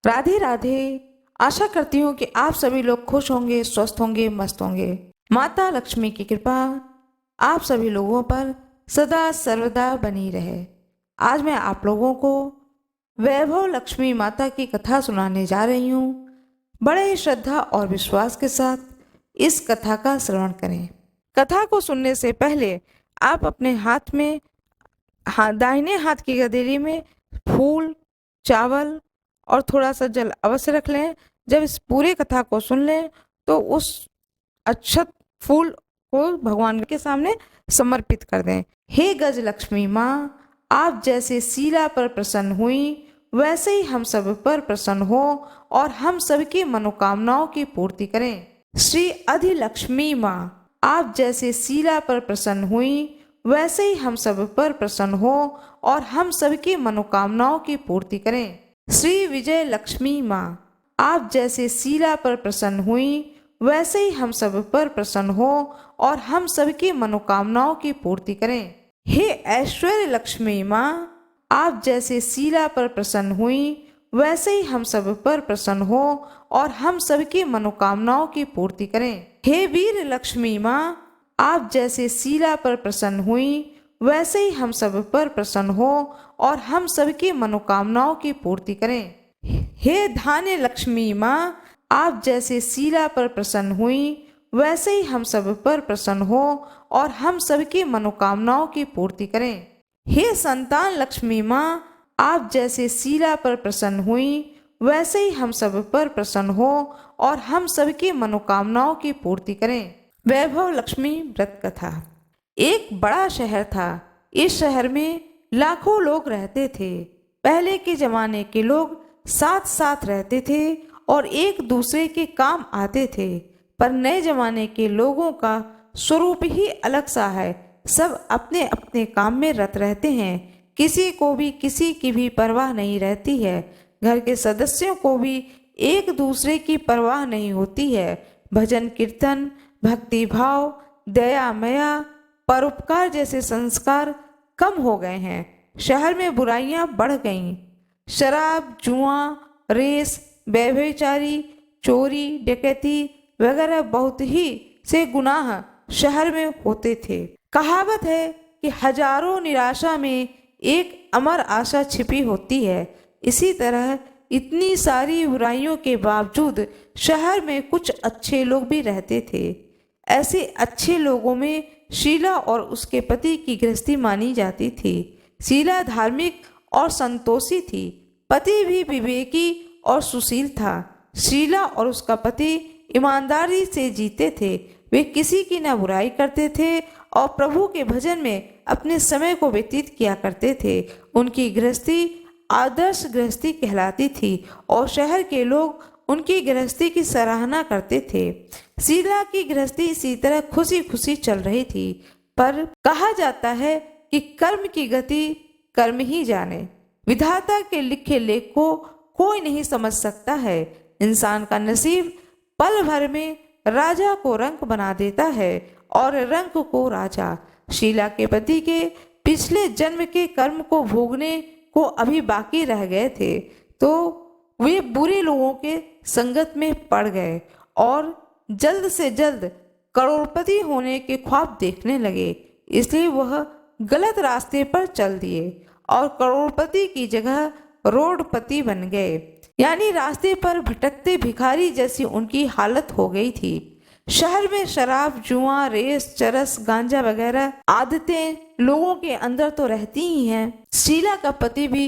राधे राधे। आशा करती हूँ कि आप सभी लोग खुश होंगे, स्वस्थ होंगे, मस्त होंगे। माता लक्ष्मी की कृपा आप सभी लोगों पर सदा सर्वदा बनी रहे। आज मैं आप लोगों को वैभव लक्ष्मी माता की कथा सुनाने जा रही हूँ। बड़े ही श्रद्धा और विश्वास के साथ इस कथा का श्रवण करें। कथा को सुनने से पहले आप अपने हाथ में दाहिने हाथ की हथेली में फूल, चावल और थोड़ा सा जल अवश्य रख लें। जब इस पूरे कथा को सुन लें तो उस अक्षत फूल को भगवान के सामने समर्पित कर दें। हे गज लक्ष्मी माँ, आप जैसे शीला पर प्रसन्न हुई वैसे ही हम सब पर प्रसन्न हो और हम सबकी मनोकामनाओं की पूर्ति करें। श्री अधिलक्ष्मी माँ, आप जैसे शीला पर प्रसन्न हुई वैसे ही हम सब पर प्रसन्न हो और हम सबकी मनोकामनाओं की पूर्ति करें। श्री विजय लक्ष्मी माँ, आप जैसे शीला पर प्रसन्न हुई वैसे ही हम सब पर प्रसन्न हो और हम सबकी मनोकामनाओं की पूर्ति करें। हे ऐश्वर्य लक्ष्मी माँ, आप जैसे शीला पर प्रसन्न हुई वैसे ही हम सब पर प्रसन्न हो और हम सबकी मनोकामनाओं की पूर्ति करें। हे वीर लक्ष्मी माँ, आप जैसे शीला पर प्रसन्न हुई वैसे ही हम सब पर प्रसन्न हो और हम सबकी मनोकामनाओं की पूर्ति करें। हे धान्य लक्ष्मी माँ, आप जैसे शीला पर प्रसन्न हुई वैसे ही हम सब पर प्रसन्न हो और हम सबकी मनोकामनाओं की पूर्ति करें। हे संतान लक्ष्मी माँ, आप जैसे शीला पर प्रसन्न हुई वैसे ही हम सब पर प्रसन्न हो और हम सबकी मनोकामनाओं की पूर्ति करें। वैभव लक्ष्मी व्रत कथा। एक बड़ा शहर था। इस शहर में लाखों लोग रहते थे। पहले के जमाने के लोग साथ साथ रहते थे और एक दूसरे के काम आते थे, पर नए जमाने के लोगों का स्वरूप ही अलग सा है। सब अपने अपने काम में रत रहते हैं। किसी को भी किसी की भी परवाह नहीं रहती है। घर के सदस्यों को भी एक दूसरे की परवाह नहीं होती है। भजन कीर्तन, भक्ति भाव, दया मया, परोपकार जैसे संस्कार कम हो गए हैं। शहर में बुराइयां बढ़ गईं। शराब, जुआ, रेस, व्यभिचारी, चोरी, डकैती वगैरह बहुत ही से गुनाह शहर में होते थे। कहावत है कि हजारों निराशा में एक अमर आशा छिपी होती है। इसी तरह इतनी सारी बुराइयों के बावजूद शहर में कुछ अच्छे लोग भी रहते थे। ऐसे अच्छे लोगों में शीला और उसके पति की गृहस्थी मानी जाती थी। शीला धार्मिक और संतोषी थी। पति भी विवेकी और सुशील था। शीला और उसका पति ईमानदारी से जीते थे। वे किसी की न बुराई करते थे और प्रभु के भजन में अपने समय को व्यतीत किया करते थे। उनकी गृहस्थी आदर्श गृहस्थी कहलाती थी और शहर के लोग उनकी गृहस्थी की सराहना करते थे। शीला की गृहस्थी इसी तरह खुशी खुशी चल रही थी, पर कहा जाता है कि कर्म की गति कर्म ही जाने। विधाता के लिखे लेख को कोई नहीं समझ सकता है। इंसान का नसीब पल भर में राजा को रंक बना देता है और रंक को राजा। शीला के पति के पिछले जन्म के कर्म को भोगने को अभी बाकी रह गए थे, तो वे बुरे लोगों के संगत में पड़ गए और जल्द से जल्द करोड़पति होने के ख्वाब देखने लगे। इसलिए वह गलत रास्ते पर चल दिए और करोड़पति की जगह रोडपति बन गए। यानी रास्ते पर भटकते भिखारी जैसी उनकी हालत हो गई थी। शहर में शराब, जुआ, रेस, चरस, गांजा वगैरह आदतें लोगों के अंदर तो रहती ही हैं। शीला का पति भी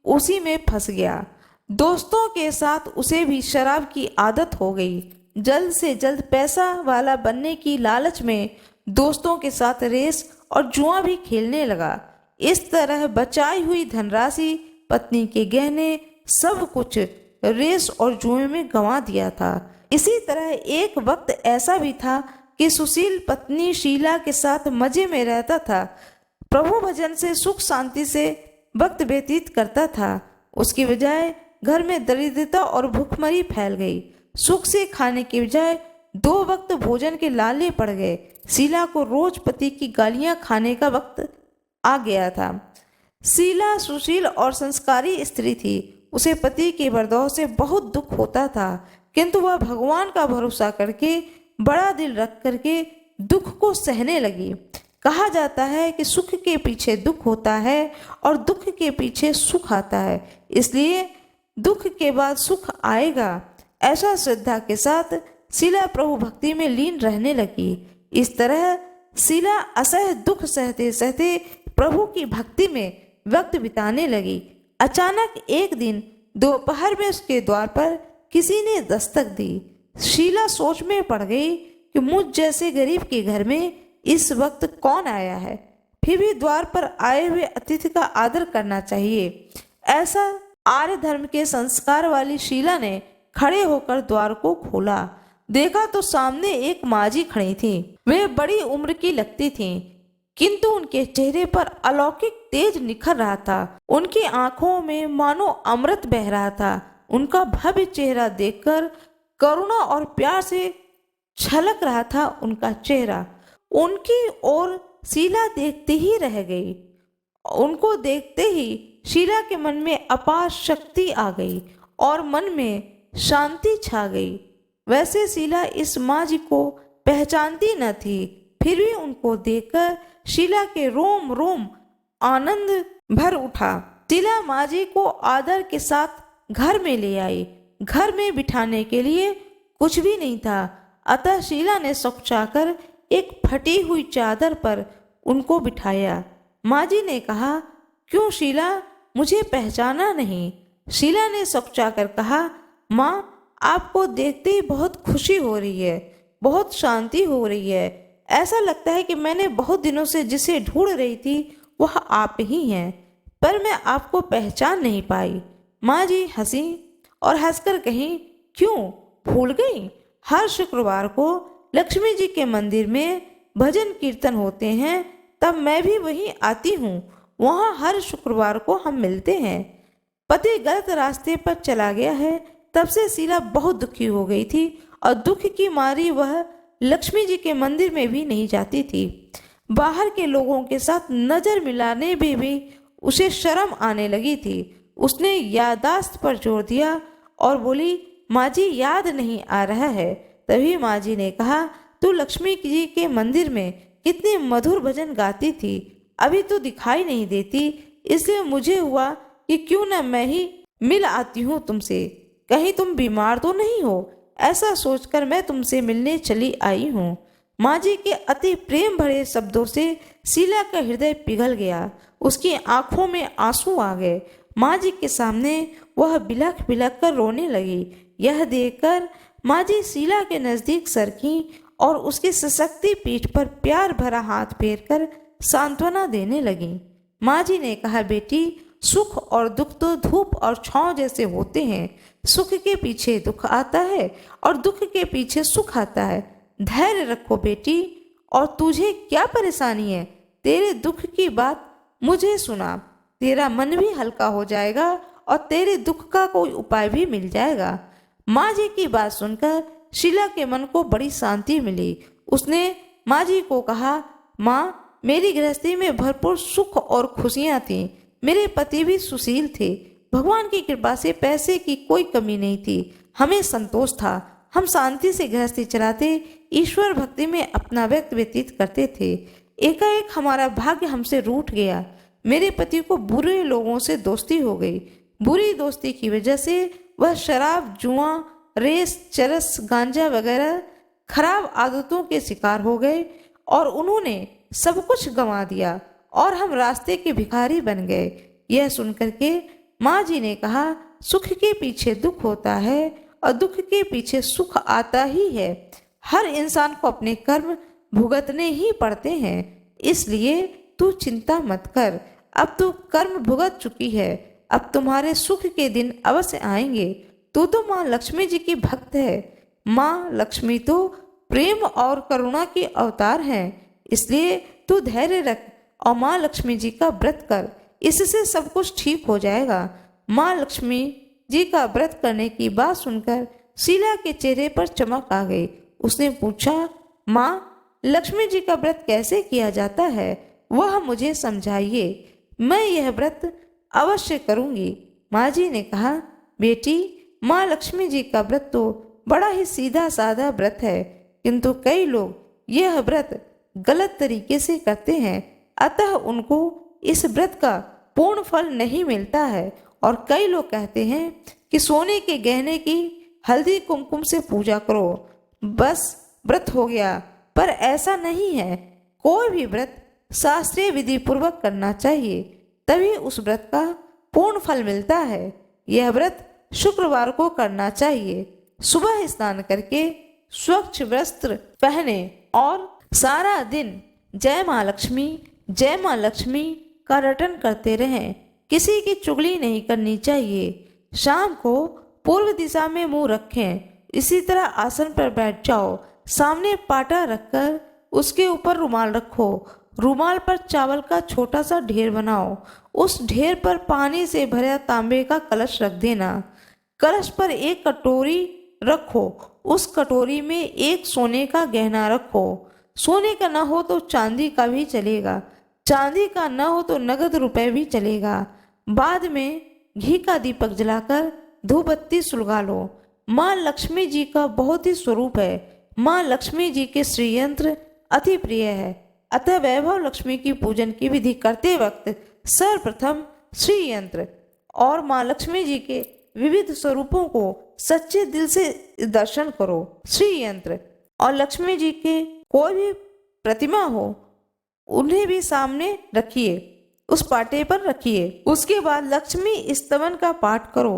उसी में फंस गया। दोस्तों के साथ उसे भी शराब की आदत हो गई। जल्द से जल्द पैसा वाला बनने की लालच में दोस्तों के साथ रेस और जुआ भी खेलने लगा। इस तरह बचाई हुई धनराशि, पत्नी के गहने, सब कुछ रेस और जुए में गंवा दिया था। इसी तरह एक वक्त ऐसा भी था कि सुशील पत्नी शीला के साथ मजे में रहता था। प्रभु भजन से सुख शांति से वक्त व्यतीत करता था। उसकी बजाय घर में दरिद्रता और भूखमरी फैल गई। सुख से खाने की बजाय 2 वक्त भोजन के लाले पड़ गए। शीला को रोज पति की गालियां खाने का वक्त आ गया था। शीला सुशील और संस्कारी स्त्री थी। उसे पति के बर्ताव से बहुत दुख होता था, किंतु वह भगवान का भरोसा करके बड़ा दिल रख करके दुख को सहने लगी। कहा जाता है कि सुख के पीछे दुख होता है और दुख के पीछे सुख आता है, इसलिए दुख के बाद सुख आएगा। ऐसा श्रद्धा के साथ शीला प्रभु भक्ति में लीन रहने लगी। इस तरह शीला असह्य दुख सहते सहते प्रभु की भक्ति में वक्त बिताने लगी। अचानक एक दिन दोपहर में उसके द्वार पर किसी ने दस्तक दी। शीला सोच में पड़ गई कि मुझ जैसे गरीब के घर में इस वक्त कौन आया है, फिर भी द्वार पर आए हुए अतिथि का आदर करना चाहिए। ऐसा आर्य धर्म के संस्कार वाली शीला ने खड़े होकर द्वार को खोला। देखा तो सामने एक माजी खड़ी थी। वे बड़ी उम्र की लगती थीं, किंतु उनके चेहरे पर अलौकिक तेज निखर रहा था। उनकी आंखों में मानो अमृत बह रहा था। उनका भव्य चेहरा देखकर करुणा और प्यार से छलक रहा था उनका चेहरा। उनकी ओर शीला देखते ही रह गई। उनको देखते ही शीला के मन में अपार शक्ति आ गई और मन में शांति छा गई। वैसे शीला इस माँ जी को पहचानती न थी, फिर भी उनको देखकर शीला के रोम रोम आनंद भर उठा। शीला माँ जी को आदर के साथ घर में ले आई। घर में बिठाने के लिए कुछ भी नहीं था, अतः शीला ने सोचाकर एक फटी हुई चादर पर उनको बिठाया। माँ जी ने कहा, क्यों शीला, मुझे पहचाना नहीं? शीला ने सोचाकर कहा, माँ, आपको देखते ही बहुत खुशी हो रही है, बहुत शांति हो रही है। ऐसा लगता है कि मैंने बहुत दिनों से जिसे ढूंढ रही थी वह आप ही हैं, पर मैं आपको पहचान नहीं पाई। माँ जी हंसी और हंसकर कहीं, क्यों भूल गई? हर शुक्रवार को लक्ष्मी जी के मंदिर में भजन कीर्तन होते हैं, तब मैं भी वहीं आती हूँ। वहाँ हर शुक्रवार को हम मिलते हैं। पति गलत रास्ते पर चला गया है, तब से शीला बहुत दुखी हो गई थी और दुख की मारी वह लक्ष्मी जी के मंदिर में भी नहीं जाती थी। बाहर के लोगों के साथ नजर मिलाने में भी उसे शर्म आने लगी थी। उसने याददाश्त पर जोर दिया और बोली, माँ जी याद नहीं आ रहा है। तभी माँ जी ने कहा, तू लक्ष्मी जी के मंदिर में कितने मधुर भजन गाती थी, अभी तो दिखाई नहीं देती, इसलिए मुझे हुआ कि क्यों न मैं ही मिल आती हूँ तुमसे। कहीं तुम बीमार तो नहीं हो? ऐसा सोचकर मैं तुमसे मिलने चली आई हूँ। माँ जी के अति प्रेम भरे शब्दों से शीला का हृदय पिघल गया। उसकी आंखों में आंसू आ गए। माँ जी के सामने वह बिलख बिलख कर रोने लगी। यह देखकर माँ जी शीला के नजदीक सरकी और उसकी सशक्ति पीठ पर प्यार भरा हाथ फेर कर सांत्वना देने लगी। माँ जी ने कहा, बेटी, सुख और दुख तो धूप और छांव जैसे होते हैं। सुख के पीछे दुख आता है और दुख के पीछे सुख आता है। धैर्य रखो बेटी। और तुझे क्या परेशानी है? तेरे दुख की बात मुझे सुना, तेरा मन भी हल्का हो जाएगा और तेरे दुख का कोई उपाय भी मिल जाएगा। माँ जी की बात सुनकर शीला के मन को बड़ी शांति मिली। उसने माँ जी को कहा, माँ, मेरी गृहस्थी में भरपूर सुख और खुशियाँ थीं। मेरे पति भी सुशील थे। भगवान की कृपा से पैसे की कोई कमी नहीं थी। हमें संतोष था। हम शांति से गृहस्थी चलाते, ईश्वर भक्ति में अपना वक्त व्यतीत करते थे। एकाएक हमारा भाग्य हमसे रूठ गया। मेरे पति को बुरे लोगों से दोस्ती हो गई। बुरी दोस्ती की वजह से वह शराब, जुआ, रेस, चरस, गांजा वगैरह खराब आदतों के शिकार हो गए और उन्होंने सब कुछ गंवा दिया और हम रास्ते के भिखारी बन गए। यह सुनकर के माँ जी ने कहा, सुख के पीछे दुख होता है और दुख के पीछे सुख आता ही है। हर इंसान को अपने कर्म भुगतने ही पड़ते हैं, इसलिए तू चिंता मत कर। अब तू कर्म भुगत चुकी है, अब तुम्हारे सुख के दिन अवश्य आएंगे। तू तो माँ लक्ष्मी जी की भक्त है। माँ लक्ष्मी तो प्रेम और करुणा के अवतार हैं, इसलिए तू धैर्य रख और माँ लक्ष्मी जी का व्रत कर, इससे सब कुछ ठीक हो जाएगा। माँ लक्ष्मी जी का व्रत करने की बात सुनकर शीला के चेहरे पर चमक आ गई। उसने पूछा, माँ, लक्ष्मी जी का व्रत कैसे किया जाता है, वह मुझे समझाइए। मैं यह व्रत अवश्य करूंगी। माँ जी ने कहा, बेटी, माँ लक्ष्मी जी का व्रत तो बड़ा ही सीधा साधा व्रत है, किंतु कई लोग यह व्रत गलत तरीके से करते हैं, अतः उनको इस व्रत का पूर्ण फल नहीं मिलता है। और कई लोग कहते हैं कि सोने के गहने की हल्दी कुमकुम से पूजा करो, बस व्रत हो गया। पर ऐसा नहीं है। कोई भी व्रत शास्त्रीय विधि पूर्वक करना चाहिए, तभी उस व्रत का पूर्ण फल मिलता है। यह व्रत शुक्रवार को करना चाहिए। सुबह स्नान करके स्वच्छ वस्त्र पहने और सारा दिन जय माँ लक्ष्मी का रटन करते रहें। किसी की चुगली नहीं करनी चाहिए। शाम को पूर्व दिशा में मुंह रखें। इसी तरह आसन पर बैठ जाओ। सामने पाटा रखकर उसके ऊपर रुमाल रखो। रुमाल पर चावल का छोटा सा ढेर बनाओ। उस ढेर पर पानी से भरा तांबे का कलश रख देना। कलश पर एक कटोरी रखो। उस कटोरी में एक सोने का गहना रखो। सोने का न हो तो चांदी का भी चलेगा। चांदी का न हो तो नगद रुपए भी चलेगा। बाद में घी का दीपक जलाकर धूप बत्ती सुलगा लो। माँ लक्ष्मी जी का बहुत ही स्वरूप है। माँ लक्ष्मी जी के श्री यंत्र अति प्रिय है, अतः वैभव लक्ष्मी की पूजन की विधि करते वक्त सर्वप्रथम श्री यंत्र और माँ लक्ष्मी जी के विविध स्वरूपों को सच्चे दिल से दर्शन करो। श्री यंत्र और लक्ष्मी जी के कोई भी प्रतिमा हो उन्हें भी सामने रखिए, उस पाटे पर रखिए। उसके बाद लक्ष्मी स्तवन का पाठ करो।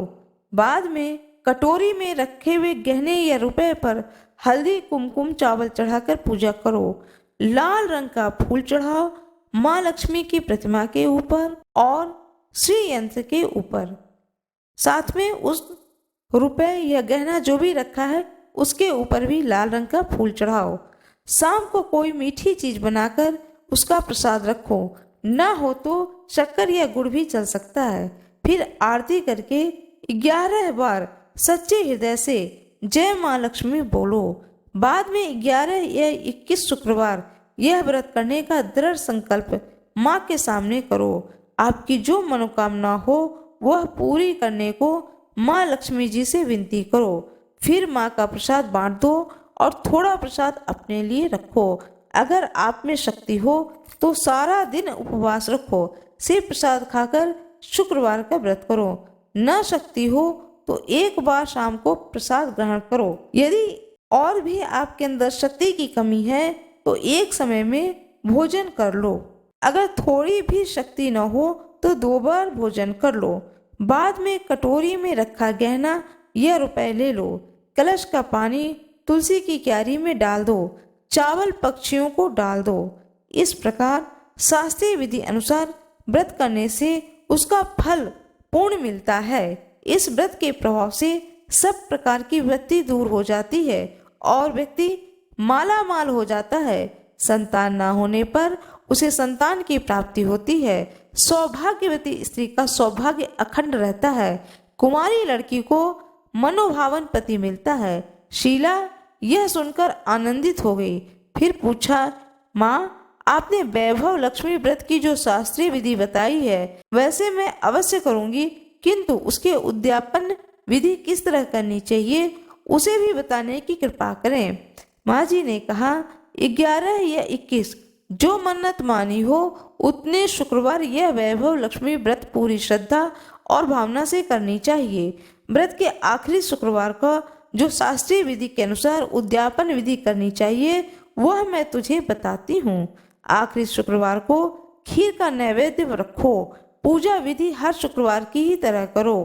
बाद में कटोरी में रखे हुए गहने या रुपए पर हल्दी कुमकुम चावल चढ़ाकर पूजा करो। लाल रंग का फूल चढ़ाओ माँ लक्ष्मी की प्रतिमा के ऊपर और श्री यंत्र के ऊपर। साथ में उस रुपए या गहना जो भी रखा है उसके ऊपर भी लाल रंग का फूल चढ़ाओ। शाम को कोई मीठी चीज बनाकर उसका प्रसाद रखो। न हो तो शक्कर या गुड़ भी चल सकता है। फिर आरती करके 11 बार सच्चे हृदय से जय माँ लक्ष्मी बोलो। बाद में 11 या 21 शुक्रवार यह व्रत करने का दृढ़ संकल्प माँ के सामने करो। आपकी जो मनोकामना हो वह पूरी करने को माँ लक्ष्मी जी से विनती करो। फिर माँ का प्रसाद बांट दो और थोड़ा प्रसाद अपने लिए रखो। अगर आप में शक्ति हो तो सारा दिन उपवास रखो। सिर्फ प्रसाद खाकर शुक्रवार का व्रत करो। न शक्ति हो तो एक बार शाम को प्रसाद ग्रहण करो। यदि और भी आपके अंदर शक्ति की कमी है तो एक समय में भोजन कर लो। अगर थोड़ी भी शक्ति न हो तो 2 बार भोजन कर लो। बाद में कटोरी में रखा गहना या रुपए ले लो। कलश का पानी तुलसी की क्यारी में डाल दो। चावल पक्षियों को डाल दो। इस प्रकार शास्त्रीय विधि अनुसार व्रत करने से उसका फल पूर्ण मिलता है। इस व्रत के प्रभाव से सब प्रकार की वृत्ति दूर हो जाती है और व्यक्ति माला माल हो जाता है। संतान न होने पर उसे संतान की प्राप्ति होती है। सौभाग्यवती स्त्री का सौभाग्य अखंड रहता है। कुमारी लड़की को मनोभावन पति मिलता है। शीला यह सुनकर आनंदित हो गई। फिर पूछा, माँ, आपने वैभव लक्ष्मी व्रत की जो शास्त्रीय विधि बताई है वैसे मैं अवश्य करूंगी, किंतु उसके उद्यापन विधि किस तरह करनी चाहिए उसे भी बताने की कृपा करें। माँ जी ने कहा, 11 या 21 जो मन्नत मानी हो उतने शुक्रवार यह वैभव लक्ष्मी व्रत पूरी श्रद्धा और भावना से करनी चाहिए। व्रत के आखिरी शुक्रवार का जो शास्त्रीय विधि के अनुसार उद्यापन विधि करनी चाहिए वह मैं तुझे बताती हूँ। आखिरी शुक्रवार को खीर का नैवेद्य रखो। पूजा विधि हर शुक्रवार की ही तरह करो।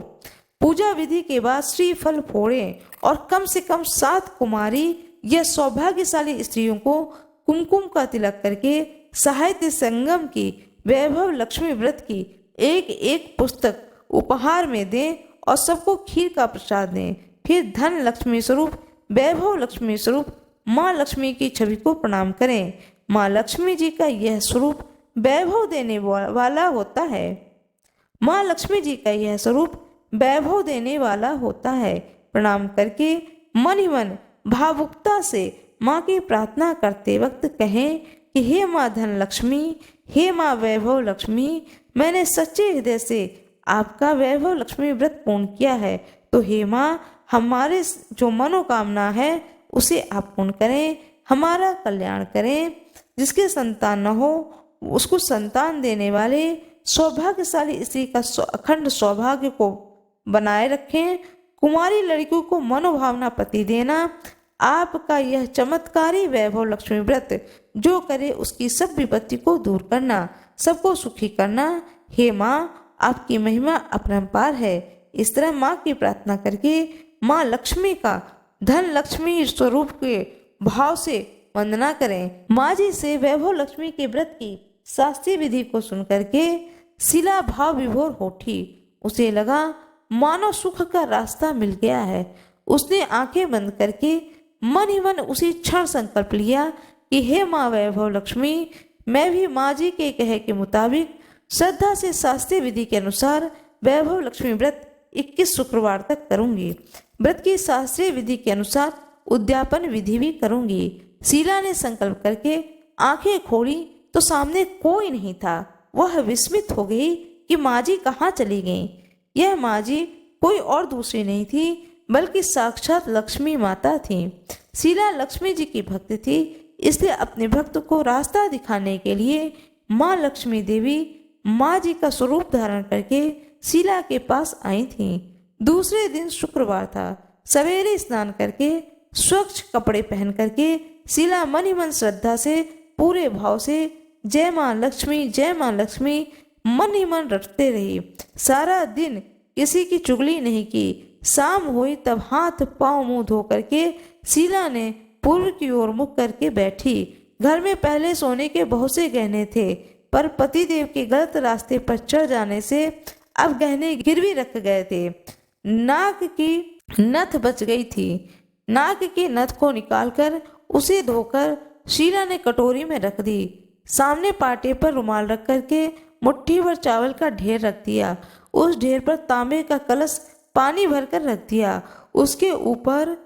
पूजा विधि के बाद श्रीफल फोड़ें और कम से कम 7 कुमारी या सौभाग्यशाली स्त्रियों को कुमकुम का तिलक करके साहित्य संगम की वैभव लक्ष्मी व्रत की एक पुस्तक उपहार में दें और सबको खीर का प्रसाद दें। फिर धन लक्ष्मी स्वरूप वैभव लक्ष्मी स्वरूप माँ लक्ष्मी की छवि को प्रणाम करें। माँ लक्ष्मी जी का यह स्वरूप वैभव देने वाला होता है। माँ लक्ष्मी जी का यह स्वरूप वैभव देने वाला होता है। प्रणाम करके मन ही मन भावुकता से माँ की प्रार्थना करते वक्त कहें कि हे माँ धन लक्ष्मी, हे माँ वैभव लक्ष्मी, मैंने सच्चे हृदय से आपका वैभव लक्ष्मी व्रत पूर्ण किया है, तो हे माँ हमारे जो मनोकामना है उसे आप पूर्ण करें, हमारा कल्याण करें। जिसके संतान न हो उसको संतान देने वाले सौभाग्यशाली स्त्री का अखंड सौभाग्य को बनाए रखें। कुमारी लड़कियों को मनोभावना पति देना। आपका यह चमत्कारी वैभव लक्ष्मी व्रत जो करे उसकी सब विपत्ति को दूर करना, सबको सुखी करना। हे माँ आपकी महिमा अपरंपार है। इस तरह माँ की प्रार्थना करके माँ लक्ष्मी का धन लक्ष्मी स्वरूप के भाव से वंदना करें। माँ जी से वैभव लक्ष्मी के व्रत की शास्त्रीय विधि को सुन करके शिला भाव विभोर हो उठी। उसे लगा मानो सुख का रास्ता मिल गया है। उसने आंखें बंद करके मन ही मन उसी क्षण संकल्प लिया कि हे माँ वैभव लक्ष्मी, मैं भी माँ जी के कहे के मुताबिक श्रद्धा से शास्त्रीय विधि के अनुसार वैभव लक्ष्मी व्रत 21 शुक्रवार तक करूंगी। व्रत की शास्त्रीय विधि के अनुसार उद्यापन विधि भी करूंगी। शीला ने संकल्प करके आंखें खोली तो सामने कोई नहीं था। वह विस्मित हो गई कि माँ जी कहाँ चली गईं। यह माँ जी कोई और दूसरी नहीं थी बल्कि साक्षात लक्ष्मी माता थी। शीला लक्ष्मी जी की भक्त थी, इसलिए अपने भक्त को रास्ता दिखाने के लिए माँ लक्ष्मी देवी माँ जी का स्वरूप धारण करके शीला के पास आई थी। दूसरे दिन शुक्रवार था। सवेरे स्नान करके स्वच्छ कपड़े पहन करके शीला मन ही मन श्रद्धा से पूरे भाव से जय माँ लक्ष्मी, जय माँ लक्ष्मी मन ही मन रटते रही। सारा दिन किसी की चुगली नहीं की। शाम हुई तब हाथ पांव मुंह धो करके शीला ने पूर्व की ओर मुख करके बैठी। घर में पहले सोने के बहुत से गहने थे, पर पतिदेव के गलत रास्ते पर चढ़ जाने से अब गहने गिरवी रख गए थे। नाक की नथ बच गई थी। नाक की नथ को निकालकर उसे धोकर शीला ने कटोरी में रख दी। सामने पाटे पर रुमाल रख करके मुट्ठी भर चावल का ढेर रख दिया। उस ढेर पर तांबे का कलश पानी भरकर रख दिया। उसके ऊपर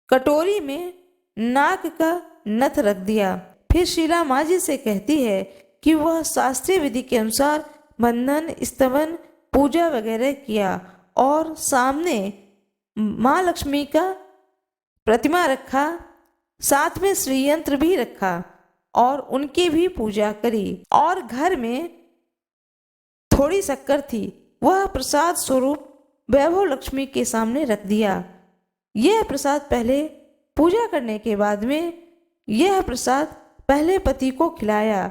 कटोरी में नाक का नथ रख दिया। फिर शीला माँ जी से कहती है कि वह शास्त्रीय विधि के अनुसार बंधन, स्तवन, पूजा वगैरह किया और सामने माँ लक्ष्मी का प्रतिमा रखा, साथ में श्री यंत्र भी रखा और उनकी भी पूजा करी। और घर में थोड़ी शक्कर थी, वह प्रसाद स्वरूप वैभव लक्ष्मी के सामने रख दिया। यह प्रसाद पहले पूजा करने के बाद में यह प्रसाद पहले पति को खिलाया।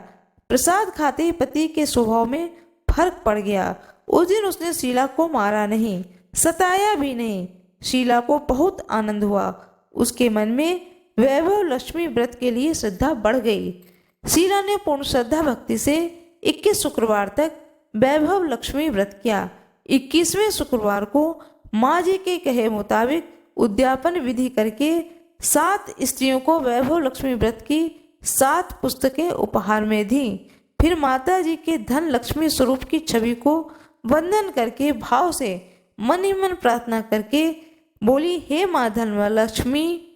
प्रसाद खाते ही पति के स्वभाव में फर्क पड़ गया। उस दिन उसने शीला को मारा नहीं, सताया भी नहीं। शीला को बहुत आनंद हुआ। उसके मन में वैभव लक्ष्मी व्रत के लिए श्रद्धा बढ़ गई। शीला ने पूर्ण श्रद्धा भक्ति से 21 शुक्रवार तक वैभव लक्ष्मी व्रत किया। 21वें शुक्रवार को माँ जी के कहे मुताबिक उद्यापन विधि करके 7 स्त्रियों को वैभव लक्ष्मी व्रत की 7 पुस्तकें उपहार में दी। फिर माता जी के धन लक्ष्मी स्वरूप की छवि को वंदन करके भाव से मन ही मन प्रार्थना करके बोली, हे माँ धन लक्ष्मी,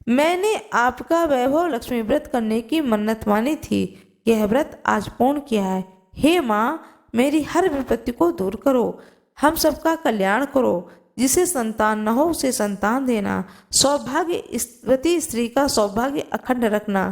मैंने आपका वैभव लक्ष्मी व्रत करने की मन्नत मानी थी। यह व्रत आज पूर्ण किया है। हे माँ, मेरी हर विपत्ति को दूर करो, हम सबका कल्याण करो। जिसे संतान न हो उसे संतान देना, सौभाग्यवती स्त्री का सौभाग्य अखंड रखना,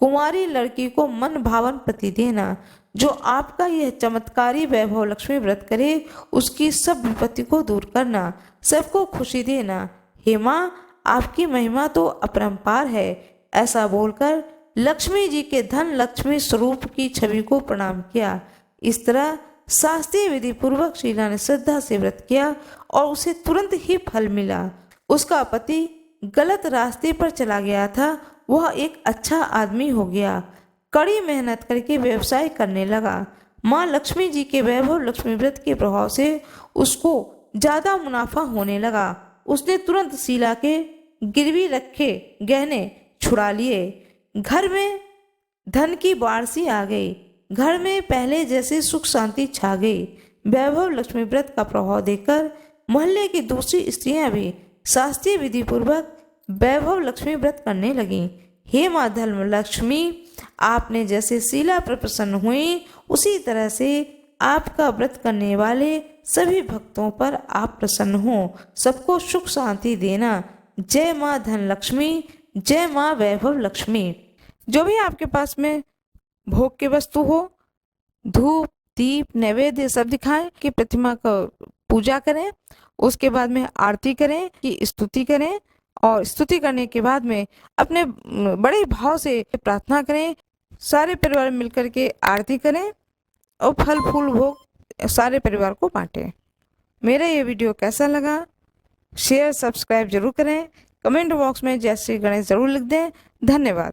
कुंवारी लड़की को मन भावन पति देना। जो आपका यह चमत्कारी वैभव लक्ष्मी व्रत करे उसकी सब विपत्ति को दूर करना, सबको खुशी देना। हे माँ, आपकी महिमा तो अपरंपार है। ऐसा बोलकर लक्ष्मी जी के धन लक्ष्मी स्वरूप की छवि को प्रणाम किया। इस तरह शास्त्रीय विधि पूर्वक शीला ने श्रद्धा से व्रत किया और उसे तुरंत ही फल मिला। उसका पति गलत रास्ते पर चला गया था, वह एक अच्छा आदमी हो गया। कड़ी मेहनत करके व्यवसाय करने लगा। माँ लक्ष्मी जी के वैभव लक्ष्मी व्रत के प्रभाव से उसको ज्यादा मुनाफा होने लगा। उसने तुरंत शीला के गिरवी रखे गहने छुड़ा लिए। घर में धन की बाढ़ सी आ गई। घर में पहले जैसे सुख शांति छा गई। वैभव लक्ष्मी व्रत का प्रभाव देखकर मोहल्ले की दूसरी स्त्रियां भी शास्त्रीय विधि पूर्वक वैभव लक्ष्मी व्रत करने लगीं। हे माँ धर्म लक्ष्मी, आपने जैसे शीला पर प्रसन्न हुई उसी तरह से आपका व्रत करने वाले सभी भक्तों पर आप प्रसन्न हो, सबको सुख शांति देना। जय माँ धन लक्ष्मी, जय माँ वैभव लक्ष्मी। जो भी आपके पास में भोग की वस्तु हो, धूप दीप नैवेद्य सब दिखाएं कि प्रतिमा का पूजा करें। उसके बाद में आरती करें कि स्तुति करें, और स्तुति करने के बाद में अपने बड़े भाव से प्रार्थना करें। सारे परिवार मिलकर के आरती करें और फल फूल भोग सारे परिवार को बांटें। मेरा ये वीडियो कैसा लगा, शेयर सब्सक्राइब जरूर करें। कमेंट बॉक्स में जय श्री गणेश जरूर लिख दें। धन्यवाद।